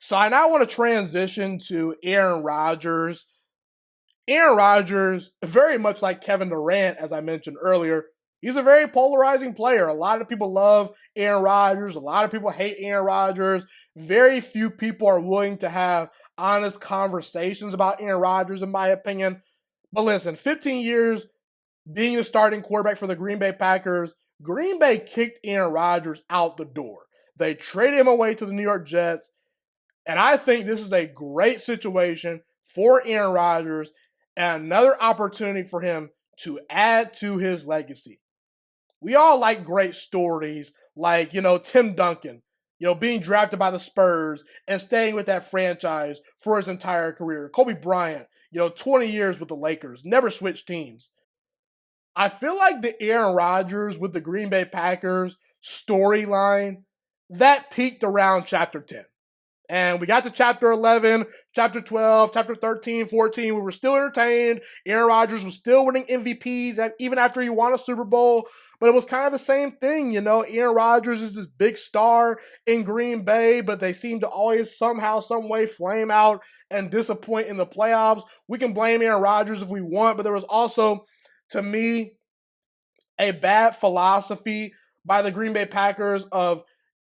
So I now want to transition to Aaron Rodgers. Aaron Rodgers, very much like Kevin Durant, as I mentioned earlier, he's a very polarizing player. A lot of people love Aaron Rodgers. A lot of people hate Aaron Rodgers. Very few people are willing to have honest conversations about Aaron Rodgers, in my opinion. But listen, 15 years being the starting quarterback for the Green Bay Packers, Green Bay kicked Aaron Rodgers out the door. They traded him away to the New York Jets. And I think this is a great situation for Aaron Rodgers and another opportunity for him to add to his legacy. We all like great stories like, Tim Duncan, being drafted by the Spurs and staying with that franchise for his entire career. Kobe Bryant, 20 years with the Lakers, never switched teams. I feel like the Aaron Rodgers with the Green Bay Packers storyline, that peaked around chapter 10. And we got to chapter 11, chapter 12, chapter 13, 14. We were still entertained. Aaron Rodgers was still winning MVPs even after he won a Super Bowl. But it was kind of the same thing, Aaron Rodgers is this big star in Green Bay, but they seem to always somehow, some way flame out and disappoint in the playoffs. We can blame Aaron Rodgers if we want, but there was also, to me, a bad philosophy by the Green Bay Packers of,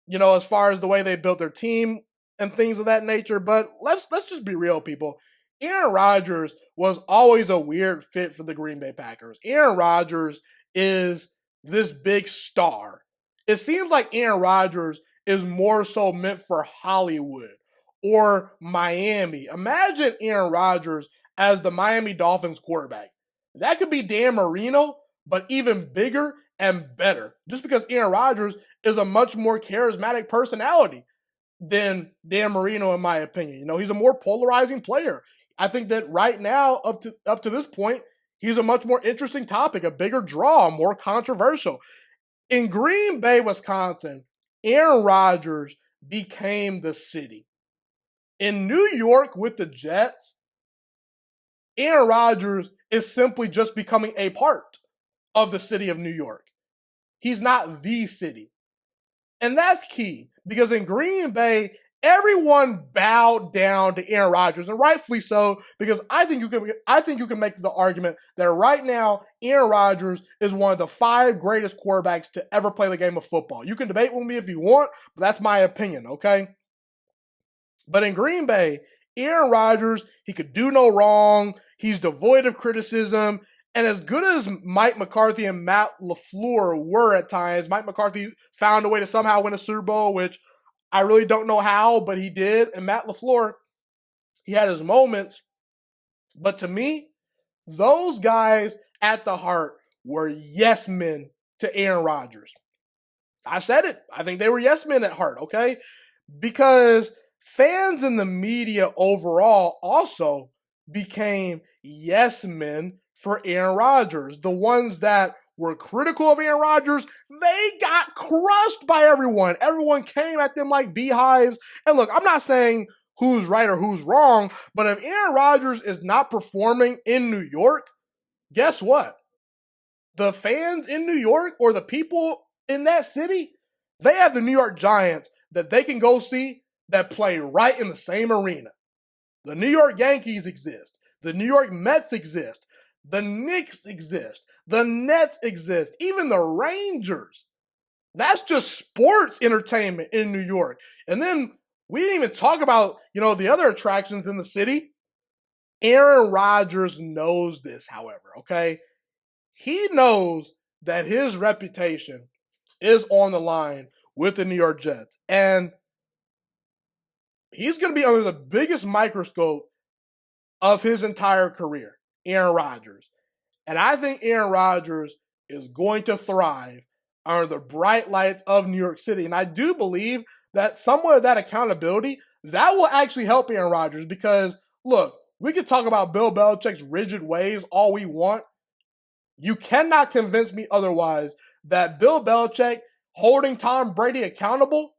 as far as the way they built their team and things of that nature. But let's just be real, people. Aaron Rodgers was always a weird fit for the Green Bay Packers. Aaron Rodgers is this big star. It seems like Aaron Rodgers is more so meant for Hollywood or Miami. Imagine Aaron Rodgers as the Miami Dolphins quarterback. That could be Dan Marino, but even bigger and better. Just because Aaron Rodgers is a much more charismatic personality than Dan Marino, in my opinion. He's a more polarizing player. I think that right now, up to this point, he's a much more interesting topic, a bigger draw, more controversial. In Green Bay, Wisconsin, Aaron Rodgers became the city. In New York with the Jets, Aaron Rodgers is simply just becoming a part of the city of New York. He's not the city. And that's key because in Green Bay, everyone bowed down to Aaron Rodgers, and rightfully so, because I think you can make the argument that right now Aaron Rodgers is one of the 5 greatest quarterbacks to ever play the game of football. You can debate with me if you want, but that's my opinion, okay? But in Green Bay, Aaron Rodgers, he could do no wrong. He's devoid of criticism. And as good as Mike McCarthy and Matt LaFleur were at times, Mike McCarthy found a way to somehow win a Super Bowl, which I really don't know how, but he did. And Matt LaFleur, he had his moments. But to me, those guys at the heart were yes men to Aaron Rodgers. I said it. I think they were yes men at heart, okay? Because fans in the media overall also became yes men for Aaron Rodgers. The ones that were critical of Aaron Rodgers, they got crushed by everyone. Everyone came at them like beehives. And look, I'm not saying who's right or who's wrong, but if Aaron Rodgers is not performing in New York, guess what? The fans in New York or the people in that city, they have the New York Giants that they can go see that play right in the same arena. The New York Yankees exist. The New York Mets exist. The Knicks exist. The Nets exist. Even the Rangers. That's just sports entertainment in New York. And then we didn't even talk about, the other attractions in the city. Aaron Rodgers knows this, however, okay? He knows that his reputation is on the line with the New York Jets. And he's going to be under the biggest microscope of his entire career, Aaron Rodgers. And I think Aaron Rodgers is going to thrive under the bright lights of New York City. And I do believe that somewhat of that accountability, that will actually help Aaron Rodgers because, look, we could talk about Bill Belichick's rigid ways all we want. You cannot convince me otherwise that Bill Belichick holding Tom Brady accountable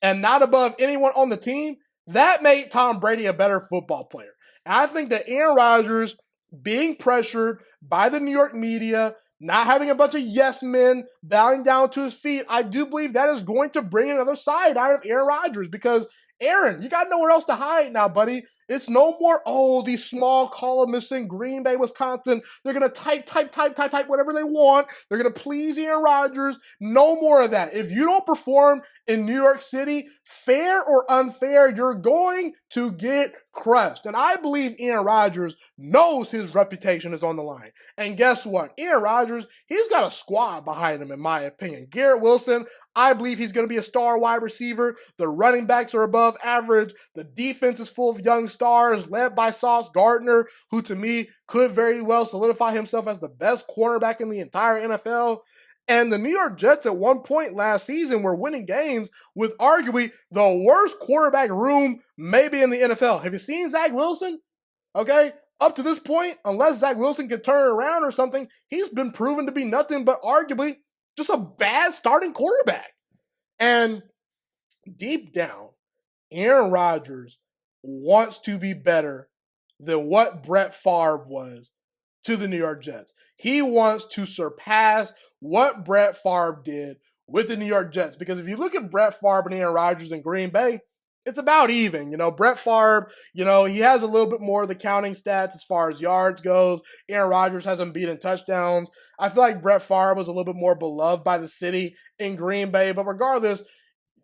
and not above anyone on the team, that made Tom Brady a better football player. And I think that Aaron Rodgers being pressured by the New York media, not having a bunch of yes men bowing down to his feet, I do believe that is going to bring another side out of Aaron Rodgers because Aaron, you got nowhere else to hide now, buddy. It's no more, oh, these small columnists in Green Bay, Wisconsin. They're going to type whatever they want. They're going to please Aaron Rodgers. No more of that. If you don't perform in New York City, fair or unfair, you're going to get crushed. And I believe Aaron Rodgers knows his reputation is on the line. And guess what? Aaron Rodgers, he's got a squad behind him, in my opinion. Garrett Wilson, I believe he's going to be a star wide receiver. The running backs are above average. The defense is full of young stars led by Sauce Gardner, who to me could very well solidify himself as the best cornerback in the entire NFL. And the New York Jets at one point last season were winning games with arguably the worst quarterback room maybe in the NFL. Have you seen Zach Wilson? Okay, up to this point, unless Zach Wilson can turn it around or something, he's been proven to be nothing but arguably just a bad starting quarterback. And deep down, Aaron Rodgers wants to be better than what Brett Favre was to the New York Jets. He wants to surpass what Brett Favre did with the New York Jets. Because if you look at Brett Favre and Aaron Rodgers in Green Bay, it's about even. Brett Favre, he has a little bit more of the counting stats as far as yards goes. Aaron Rodgers has him beaten touchdowns. I feel like Brett Favre was a little bit more beloved by the city in Green Bay. But regardless,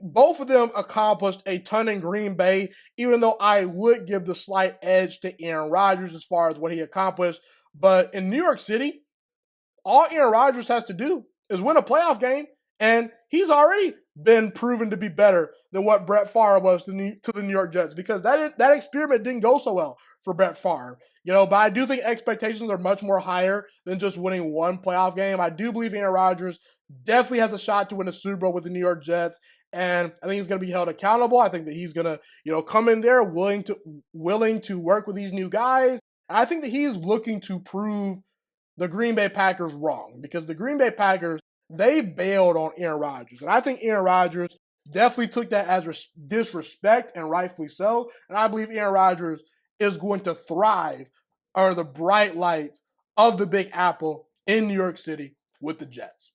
both of them accomplished a ton in Green Bay, even though I would give the slight edge to Aaron Rodgers as far as what he accomplished. But in New York City, all Aaron Rodgers has to do is win a playoff game, and he's already been proven to be better than what Brett Favre was to the New York Jets, because that experiment didn't go so well for Brett Favre. But I do think expectations are much more higher than just winning one playoff game. I do believe Aaron Rodgers definitely has a shot to win a Super Bowl with the New York Jets, and I think he's going to be held accountable. I think that he's going to, come in there willing to work with these new guys. And I think that he's looking to prove the Green Bay Packers wrong, because the Green Bay Packers, they bailed on Aaron Rodgers. And I think Aaron Rodgers definitely took that as disrespect, and rightfully so. And I believe Aaron Rodgers is going to thrive under the bright lights of the Big Apple in New York City with the Jets.